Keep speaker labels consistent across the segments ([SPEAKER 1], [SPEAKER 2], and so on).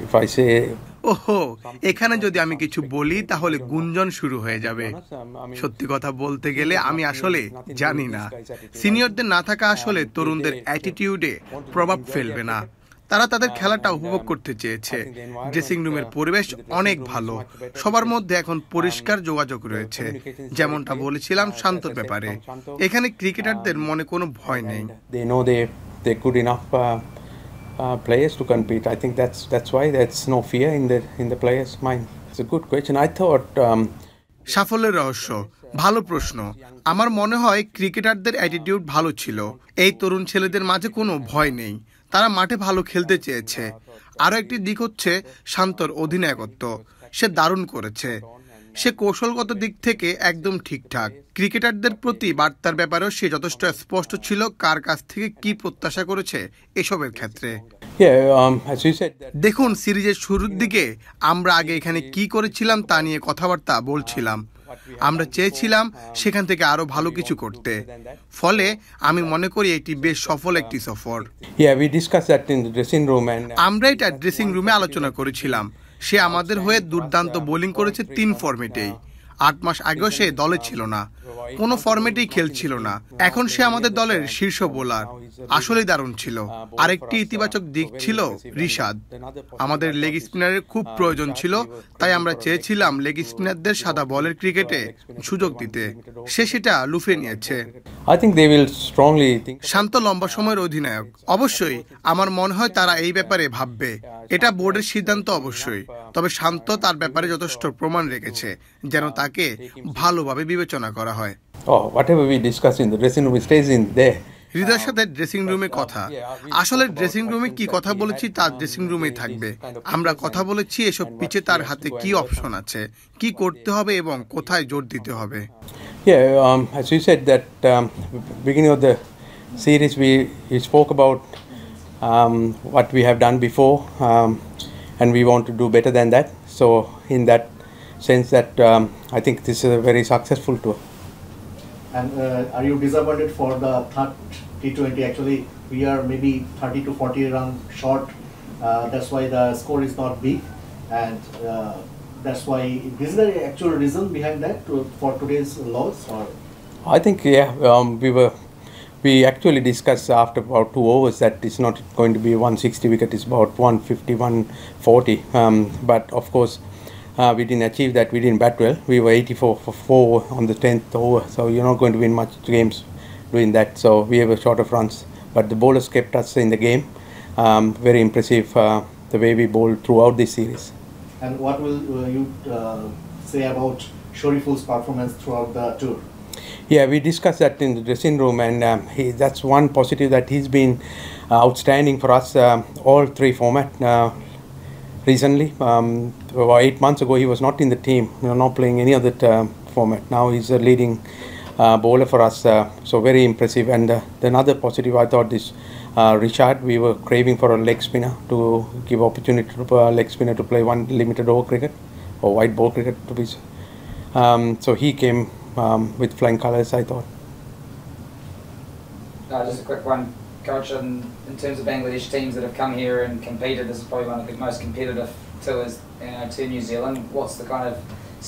[SPEAKER 1] if I say
[SPEAKER 2] ওহো, এখানে যদি আমি কিছু বলি তাহলে গুঞ্জন শুরু হয়ে যাবে। সত্যি কথা বলতে গেলে আমি আসলে জানি না। সিনিয়রদের না থাকা আসলে তরুণদের অ্যাটিটিউডে প্রভাব ফেলবে না। তারা তাদের খেলাটা উপভোগ করতে চেয়েছে। ড্রেসিং রুমের পরিবেশ অনেক ভালো, সবার মধ্যে এখন পরিষ্কার যোগাযোগ রয়েছে। যেমনটা বলেছিলাম শান্তর ব্যাপারে, এখানে ক্রিকেটারদের মনে কোনো ভয় নেই।
[SPEAKER 1] they're good enough players to compete. I think that's why there's no fear in the players' mind. It's a good question. I thought
[SPEAKER 2] সাফল্যের রহস্য, ভালো প্রশ্ন। আমার মনে হয় ক্রিকেটারদের অ্যাটিটিউড ভালো ছিল। এই তরুণ ছেলেদের মাঝে কোনো ভয় নেই, তারা মাঠে ভালো খেলতে চেয়েছে। আরও একটি দিক হচ্ছে শান্তর অধিনায়কত্ব, সে দারুণ করেছে। সে কৌশলগত দিক থেকে একদম ঠিকঠাক। ক্রিকেটারদের প্রতি বার্তার ব্যাপারেও সে যথেষ্ট স্পষ্ট ছিল কার কাছ থেকে কি প্রত্যাশা করেছে এসবের ক্ষেত্রে। দেখুন, সিরিজের শুরুর দিকে আমরা আগে এখানে কি করেছিলাম তা নিয়ে কথাবার্তা বলছিলাম। আমরা চেয়েছিলাম সেখান থেকে আরো ভালো কিছু করতে। ফলে আমি মনে করি এটি বেশ সফল একটি সফর। আমরা এটা ড্রেসিং রুমে আলোচনা করেছিলাম। সে আমাদের হয়ে দুর্দান্ত বোলিং করেছে 3 ফরম্যাটেই। 8 মাস আগেও সে দলে ছিল না, কোনো ফরম্যাটেই খেলছিল না। এখন সে আমাদের দলের শীর্ষ বোলার, আসলেই দারুণ ছিল। আরেকটি ইতিবাচক দিক ছিল রিশাদ। আমাদের লেগ স্পিনারের খুব প্রয়োজন ছিল, তাই আমরা চেয়েছিলাম লেগ স্পিনারদের সাদা বলের ক্রিকেটে সুযোগ দিতে। সে সেটা লুফে নিয়েছে। শান্ত লম্বা সময়ের অধিনায়ক, অবশ্যই আমার মনে হয় তারা এই ব্যাপারে ভাববে। এটা বোর্ডের সিদ্ধান্ত অবশ্যই, তবে শান্ত তার ব্যাপারে যথেষ্ট প্রমাণ রেখেছে যেন তাকে ভালোভাবে বিবেচনা করা হয়। হৃদয়ের সাথে ড্রেসিং রুমে কথা, আসলে ড্রেসিং রুমে কি কথা বলেছি তা ড্রেসিং রুমেই থাকবে। আমরা কথা বলেছি এসব পিচে তার হাতে কি অপশন আছে, কি করতে হবে এবং কোথায় জোর দিতে হবে।
[SPEAKER 1] As you said that beginning of the series we spoke about what we have done before and we want to do better than that. So in that sense that I think this is a very successful tour.
[SPEAKER 3] And are you disappointed for the third T20? Actually, we are maybe 30 to 40 runs short. That's why the score is not big, and that's why this is the actual reason behind that for today's loss. Or
[SPEAKER 1] I think we actually discussed after about 2 overs that it's not going to be 160 wicket. It's about 150, 140. But of course. We didn't achieve that. We didn't bat well. We were 84 for 4 on the 10th over. So you're not going to win much games doing that. So we have a short of runs. But the bowlers kept us in the game. Very impressive the way we bowled throughout this series.
[SPEAKER 3] And what will you say about Shariful's performance throughout the tour?
[SPEAKER 1] Yeah, we discussed that in the dressing room, and that's one positive that he's been outstanding for us all 3 format. Recently, about 8 months ago, he was not in the team, not playing any other format. Now he's a leading bowler for us, so very impressive. And another positive I thought is Richard. We were craving for a leg spinner to give opportunity to a leg spinner to play one limited over cricket or white ball cricket to be. So he came with flying colours, I thought.
[SPEAKER 4] Just a quick one. Coach, in terms of Bangladesh teams that have come here and competed, this is probably one of the most competitive tours to New Zealand. What's the kind of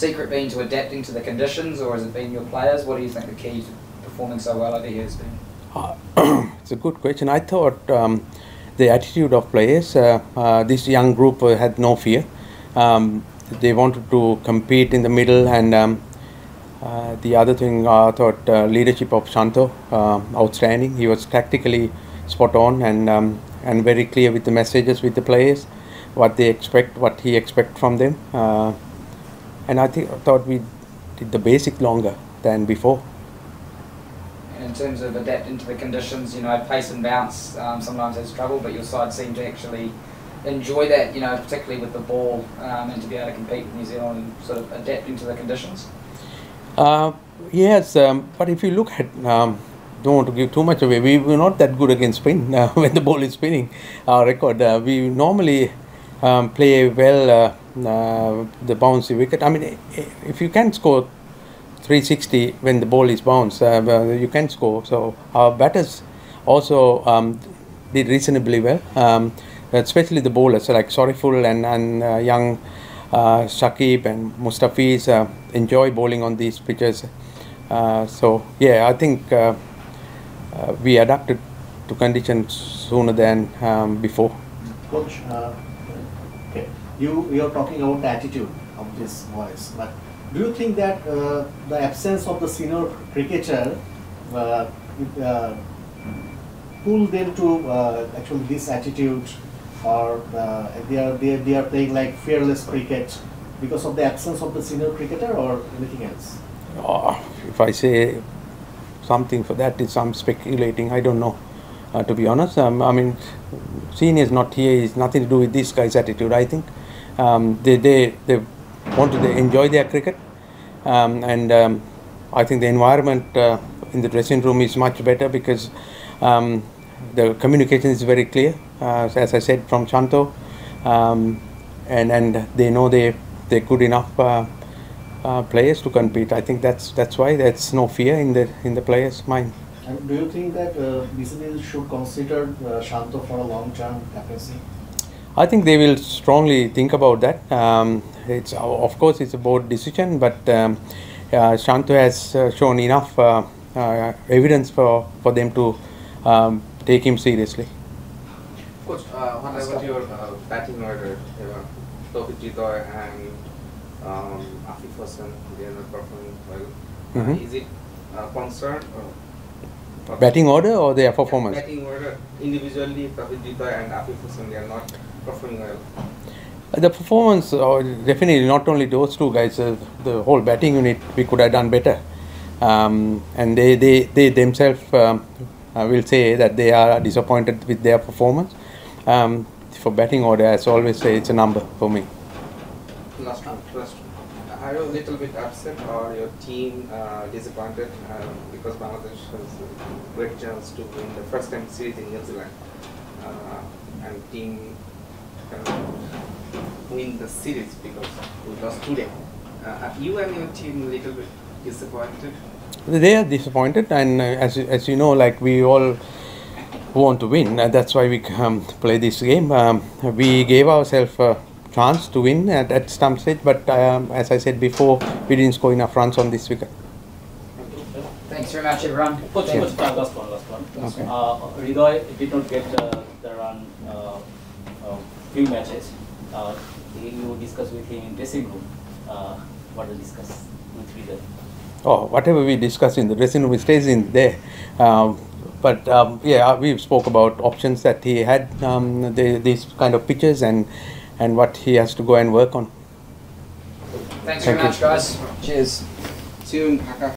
[SPEAKER 4] secret been to adapting to the conditions, or has it been your players? What do you think the key to performing so well over here has been?
[SPEAKER 1] It's a good question. I thought the attitude of players, this young group had no fear. They wanted to compete in the middle, and the other thing I thought leadership of Shanto, outstanding. He was tactically spot on and very clear with the messages with the players, what they expect, what he expect from them, and I thought we did the basic longer than before.
[SPEAKER 4] And in terms of adapting to the conditions, pace and bounce sometimes has trouble, but your side seemed to actually enjoy that, particularly with the ball, and to be able to compete with New Zealand and sort of adapting to the conditions.
[SPEAKER 1] Yes, but if you look at don't want to give too much away. We were not that good against spin when the ball is spinning. Our record, we normally play well the bouncy wicket. I mean, if you can score 360 when the ball is bounced, you can score. So our batters also did reasonably well. especially the bowlers like Soriful and young Shakib and Mustafiz enjoy bowling on these pitches. So yeah, I think we adapted to conditions sooner than before.
[SPEAKER 3] Coach, okay, you're talking about the attitude of this boys, but do you think that the absence of the senior cricketer pull them to actually this attitude, or they are playing like fearless cricket because of the absence of the senior cricketer, or anything else?
[SPEAKER 1] If I say something for that, I'm speculating. I don't know, to be honest. I mean, seniors not here is nothing to do with this guy's attitude. I think they want to enjoy their cricket, and I think the environment in the dressing room is much better because the communication is very clear, as I said, from Chanto, and they know they're good enough players to compete. I think that's why there's no fear in the players' mind.
[SPEAKER 3] And do you think that BCB should consider Shanto for a long-term captaincy?
[SPEAKER 1] I think they will strongly think about that. It's of course it's a board decision, but Shanto has shown enough evidence for them to take him seriously.
[SPEAKER 5] Coach, what about your batting order? Tawfiq Jitoy and Afif Hassan, they are not performing well. Is it a concern? Or
[SPEAKER 1] Batting order or their performance?
[SPEAKER 5] Batting order, individually, Tawfiq Jitoy and Afif Hassan, they are not performing well.
[SPEAKER 1] The performance, definitely not only those two guys, the whole batting unit, we could have done better. And they themselves will say that they are disappointed with their performance. For batting order, as I always say, it's a number for me.
[SPEAKER 5] Last one. Are you a little bit upset or your team disappointed because Bangladesh has a great chance to win the first time series in New Zealand and team win the series because we lost today? Are you and your team a little bit disappointed?
[SPEAKER 1] They are disappointed, and as you know, like we all want to win. That's why we play this game. We gave ourselves a chance to win at some stage, but as I said before, we didn't score enough runs on this wicket.
[SPEAKER 4] Thanks very much, everyone.
[SPEAKER 6] Last one.
[SPEAKER 1] Okay.
[SPEAKER 6] Hridoy did not get the run few matches. You discussed with him in dressing room. What to discuss with Hridoy?
[SPEAKER 1] Oh, whatever we discuss in the dressing room stays in there. But yeah, we spoke about options that he had, these kind of pitches, and what he has to go and work on.
[SPEAKER 4] Thanks very much, guys. Cheers.
[SPEAKER 5] See you in Dhaka.